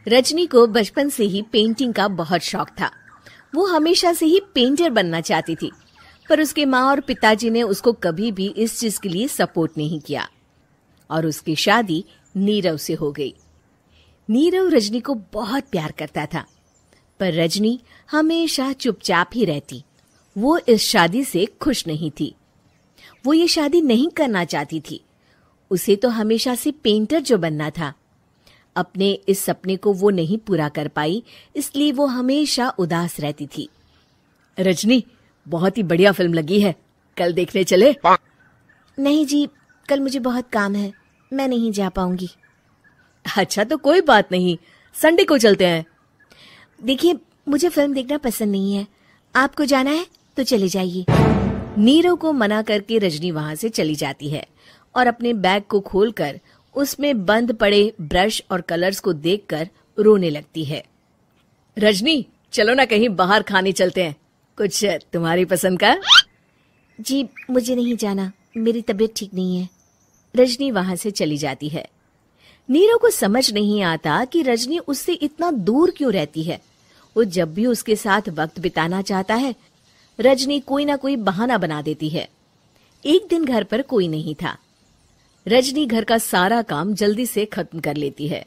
रजनी को बचपन से ही पेंटिंग का बहुत शौक था। वो हमेशा से ही पेंटर बनना चाहती थी, पर उसके माँ और पिताजी ने उसको कभी भी इस चीज के लिए सपोर्ट नहीं किया और उसकी शादी नीरव से हो गई। नीरव रजनी को बहुत प्यार करता था, पर रजनी हमेशा चुपचाप ही रहती। वो इस शादी से खुश नहीं थी। वो ये शादी नहीं करना चाहती थी। उसे तो हमेशा से पेंटर जो बनना था। अपने इस सपने को वो नहीं पूरा कर पाई, इसलिए वो हमेशा उदास रहती थी। रजनी, बहुत ही बढ़िया फिल्म लगी है, कल देखने चले? नहीं जी, कल मुझे बहुत काम है, मैं नहीं जा पाऊंगी। अच्छा तो कोई बात नहीं, संडे को चलते हैं। देखिए, मुझे फिल्म देखना पसंद नहीं है। आपको जाना है तो चले जाइए। नीरव को मना करके रजनी वहां से चली जाती है और अपने बैग को खोलकर उसमें बंद पड़े ब्रश और कलर्स को देखकर रोने लगती है। रजनी, चलो ना कहीं बाहर खाने चलते हैं, कुछ तुम्हारी पसंद का। जी, मुझे नहीं जाना, मेरी तबीयत ठीक नहीं है। रजनी वहां से चली जाती है। नीरव को समझ नहीं आता कि रजनी उससे इतना दूर क्यों रहती है। वो जब भी उसके साथ वक्त बिताना चाहता है, रजनी कोई ना कोई बहाना बना देती है। एक दिन घर पर कोई नहीं था। रजनी घर का सारा काम जल्दी से खत्म कर लेती है।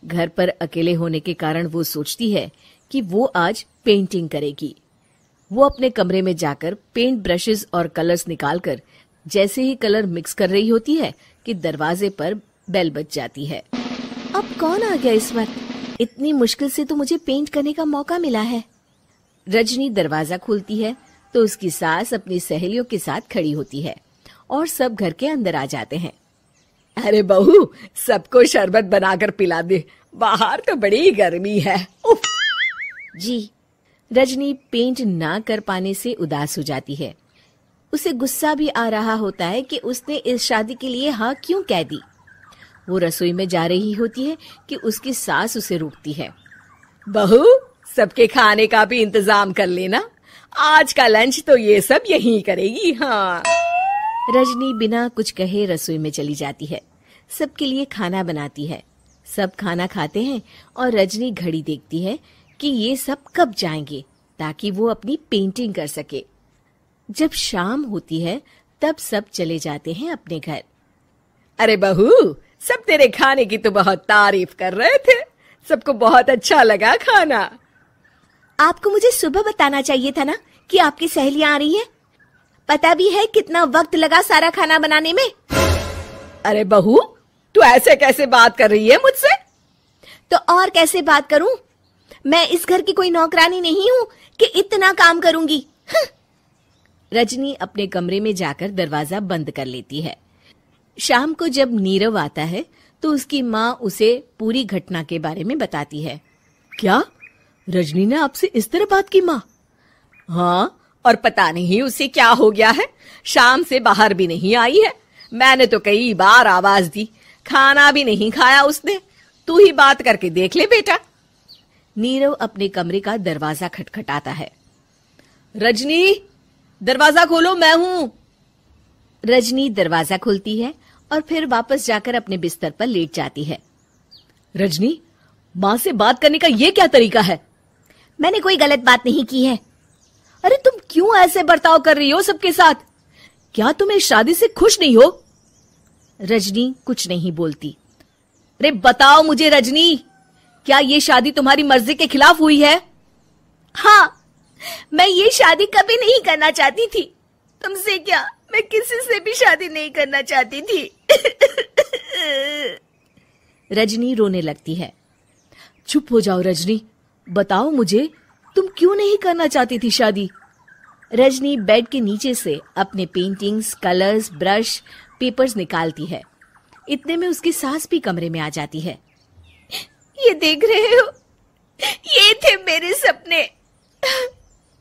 घर पर अकेले होने के कारण वो सोचती है कि वो आज पेंटिंग करेगी। वो अपने कमरे में जाकर पेंट ब्रशेस और कलर्स निकालकर जैसे ही कलर मिक्स कर रही होती है कि दरवाजे पर बेल बज जाती है। अब कौन आ गया इस वक्त? इतनी मुश्किल से तो मुझे पेंट करने का मौका मिला है। रजनी दरवाजा खोलती है तो उसकी सास अपनी सहेलियों के साथ खड़ी होती है और सब घर के अंदर आ जाते हैं। अरे बहू, सबको शरबत बनाकर पिला दे, बाहर तो बड़ी गर्मी है। उफ। जी। रजनी पेंट ना कर पाने से उदास हो जाती है। उसे गुस्सा भी आ रहा होता है कि उसने इस शादी के लिए हाँ क्यों कह दी। वो रसोई में जा रही होती है कि उसकी सास उसे रोकती है। बहू, सबके खाने का भी इंतजाम कर लेना, आज का लंच तो ये सब यहीं करेगी। हाँ। रजनी बिना कुछ कहे रसोई में चली जाती है। सबके लिए खाना बनाती है। सब खाना खाते हैं और रजनी घड़ी देखती है कि ये सब कब जाएंगे ताकि वो अपनी पेंटिंग कर सके। जब शाम होती है तब सब चले जाते हैं अपने घर। अरे बहू, सब तेरे खाने की तो बहुत तारीफ कर रहे थे, सबको बहुत अच्छा लगा खाना। आपको मुझे सुबह बताना चाहिए था ना कि आपकी सहेलियां आ रही हैं। पता भी है कितना वक्त लगा सारा खाना बनाने में। अरे बहू, तू ऐसे कैसे बात कर रही है मुझसे? तो और कैसे बात करूं? मैं इस घर की कोई नौकरानी नहीं हूं कि इतना काम करूंगी। रजनी अपने कमरे में जाकर दरवाजा बंद कर लेती है। शाम को जब नीरव आता है तो उसकी माँ उसे पूरी घटना के बारे में बताती है। क्या रजनी ने आपसे इस तरह बात की माँ? हाँ, और पता नहीं उसे क्या हो गया है, शाम से बाहर भी नहीं आई है। मैंने तो कई बार आवाज दी, खाना भी नहीं खाया उसने। तू ही बात करके देख ले बेटा। नीरव अपने कमरे का दरवाजा खटखटाता है। रजनी, दरवाजा खोलो, मैं हूं। रजनी दरवाजा खोलती है और फिर वापस जाकर अपने बिस्तर पर लेट जाती है। रजनी, माँ से बात करने का ये क्या तरीका है? मैंने कोई गलत बात नहीं की है। अरे तुम क्यों ऐसे बर्ताव कर रही हो सबके साथ? क्या तुम इस शादी से खुश नहीं हो? रजनी कुछ नहीं बोलती। अरे बताओ मुझे रजनी, क्या ये शादी तुम्हारी मर्जी के खिलाफ हुई है? हाँ, मैं ये शादी कभी नहीं करना चाहती थी। तुमसे क्या, मैं किसी से भी शादी नहीं करना चाहती थी। रजनी रोने लगती है। चुप हो जाओ रजनी, बताओ मुझे, तुम क्यों नहीं करना चाहती थी शादी? रजनी बेड के नीचे से अपने पेंटिंग्स, कलर्स, ब्रश, पेपर्स निकालती है। इतने में उसकी सास भी कमरे में आ जाती है। ये देख रहे हो, ये थे मेरे सपने।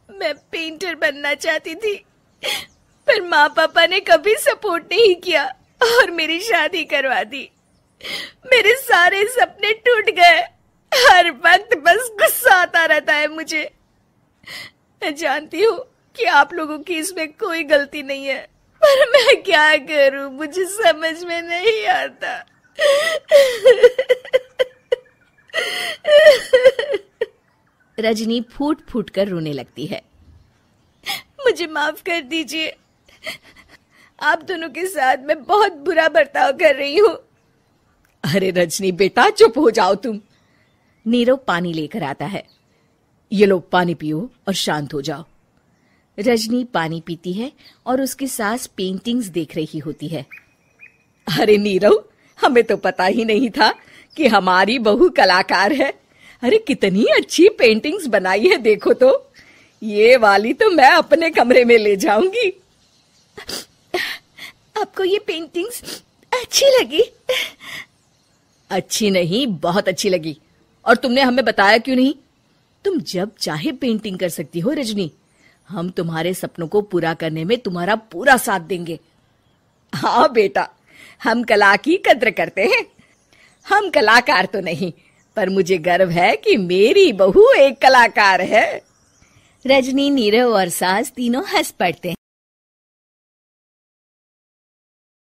मैं पेंटर बनना चाहती थी, पर माँ पापा ने कभी सपोर्ट नहीं किया और मेरी शादी करवा दी। मेरे सारे सपने टूट गए। हर वक्त बस गुस्सा आता रहता है मुझे। मैं जानती हूँ कि आप लोगों की इसमें कोई गलती नहीं है, पर मैं क्या करूं, मुझे समझ में नहीं आता। रजनी फूट फूट कर रोने लगती है। मुझे माफ कर दीजिए, आप दोनों के साथ मैं बहुत बुरा बर्ताव कर रही हूँ। अरे रजनी बेटा, चुप हो जाओ तुम। नीरव पानी लेकर आता है। ये लो पानी पियो और शांत हो जाओ। रजनी पानी पीती है और उसकी सास पेंटिंग्स देख रही होती है। अरे नीरव, हमें तो पता ही नहीं था कि हमारी बहू कलाकार है। अरे कितनी अच्छी पेंटिंग्स बनाई है, देखो तो। ये वाली तो मैं अपने कमरे में ले जाऊंगी। आपको ये पेंटिंग्स अच्छी लगी? अच्छी नहीं, बहुत अच्छी लगी। और तुमने हमें बताया क्यों नहीं? तुम जब चाहे पेंटिंग कर सकती हो रजनी। हम तुम्हारे सपनों को पूरा करने में तुम्हारा पूरा साथ देंगे। हाँ बेटा, हम कला की कद्र करते हैं। हम कलाकार तो नहीं, पर मुझे गर्व है कि मेरी बहू एक कलाकार है। रजनी, नीरव और सास तीनों हंस पड़ते हैं।